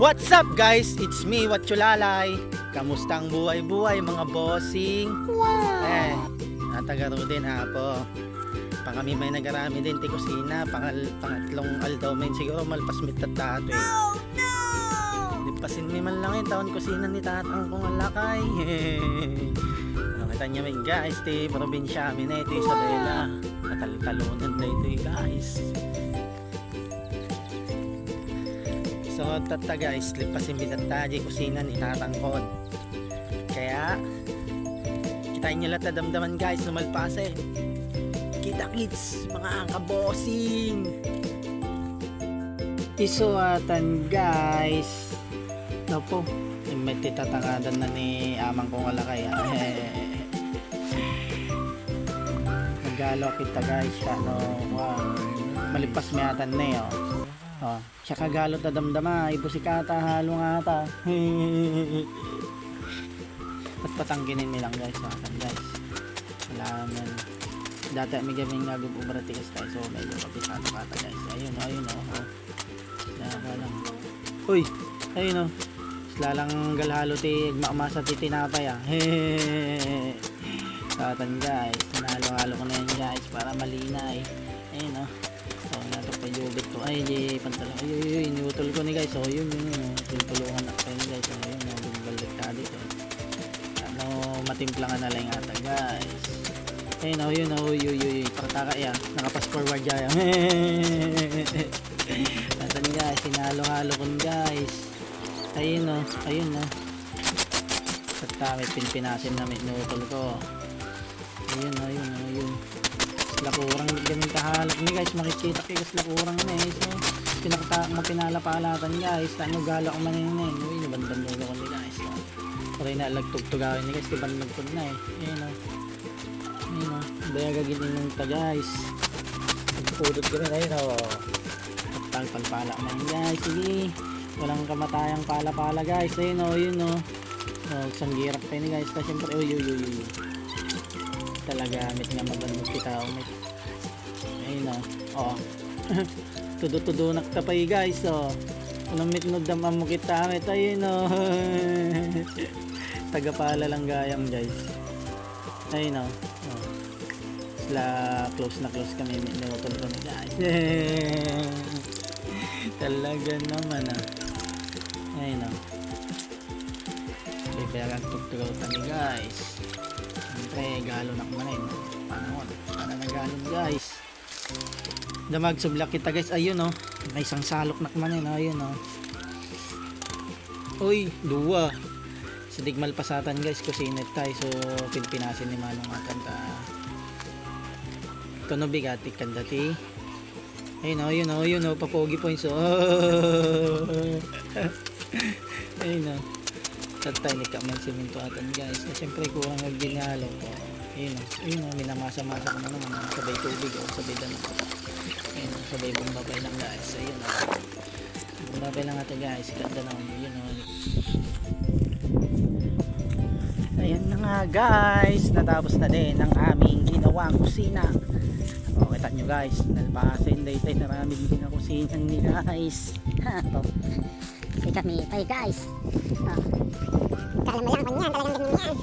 What's up guys? It's me, Watchulalay. Kamusta ang buhay-buhay mga bossing? Wow! Natagaro din hapo. Kami may nagarami din ti kusina. Pangatlong aldaw men siguro malpas mit tato eh. Oh no! Lipasin mi man lang yung taon kusina ni tatang kong alakay. Nakita niya may guys, ti probinsya amin na ito Isabela. Nataltalunan na ito guys. So tata guys, lipasin mi tayo kusina ni tatang kon. Kaya kitain nyo lang damdaman guys, numalpase. Kita kids, mga kabossing. Isuatan guys. Ito po, may titatangadan na ni amang kong alakay. Nagalo kita guys, ano, wow. Malipas miyatan na yun. Oh, siya kagalot na damdama, ibusikata, halo nga ata. At patangkinin nilang guys, guys. Salamat. Dati may gaming nga gububratikas tayo, so medyo kapisado kata guys. Ayun oh. Lang. Uy, ayun oh. Lalang galhalo ti magmamasa ti tinapay ah. Tatan guys, nalo-halo ko na yan guys para malinay. Ayun oh. So nato pa yubit ko. Ay di pantalon. Ay inutol ko ni guys. So yun tulungan na kayo guys. So yun bumalik ta dito. Ano matimplangan na lang ata guys. Ayun oh, yun oh, pakataka yan, nakapas forward yan. Natan guys, sinalo-halo kun guys. Ayun oh. May pinpinasin na minutol ko. Ayun. Lakurang gaming kahalap ni guys, makikita kayo sa lakurang na eh. So, mapinalapalatan guys, ano gala ko man yun eh. Uy, nabandan ko ni guys. Paray na lagtugtugawin ni guys, tibandag ko na eh. Ayun oh. Bayagagin yung ta guys. Pagpudot ko rin ayun o. Pagpalpala na yun guys. Sige. Walang kamatayang pala-pala guys. Ayun o. Isang girap pa yun guys. Siyempre uy. Talaga amit nga mabanod kita. Ayun o. Tudo-tudo nakapay guys o. Unang mitnod damam mo kita amit. Ayun o. Tagapala lang gayam guys. Ayun o. Close kami minutol ko guys. Talaga naman ah. Ayun o. Bibiyagang tugtugaw kami guys. Siyempre galo na kumanin. Panahon. Para nagalon guys. Damag sublak kita guys. Ayun o. May isang salok na kumanin. Ayun o. Uy, duwa. Sa digmal pasatan guys. Kusinet tayo. So pinpinasin ni Manong Atanta. Kono bigati kandati. Ayun o, papogi points. Ayun o. Tatay ni kaman siminto atan guys. Na siyempre kurang nagdinalo ko. Ayun o, minamasa-masa ko na naman. Sabay tubig o, sabay dano. Ayun o, sabay bumbabay lang guys. Ayun o. Bumbabay lang ata guys. Ganda na o. Ayun o. Ayan na nga guys. Natapos na din ang aming ginawang kusina. O, kita nyo guys, nalpasin daytay na maraming ginakusinan ni guys. Si kami tayo guys. Kala mo lang kanyan, talagang ganyan yan.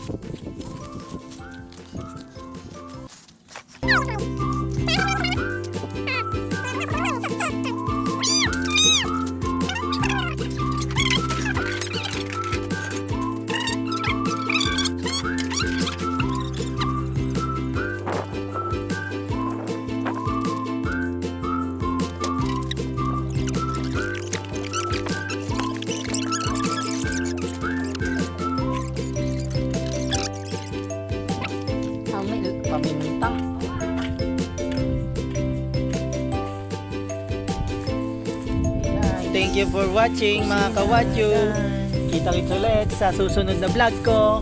Pamintang. Thank you for watching mga kawatyo. Kita-kits ulit sa susunod na vlog ko.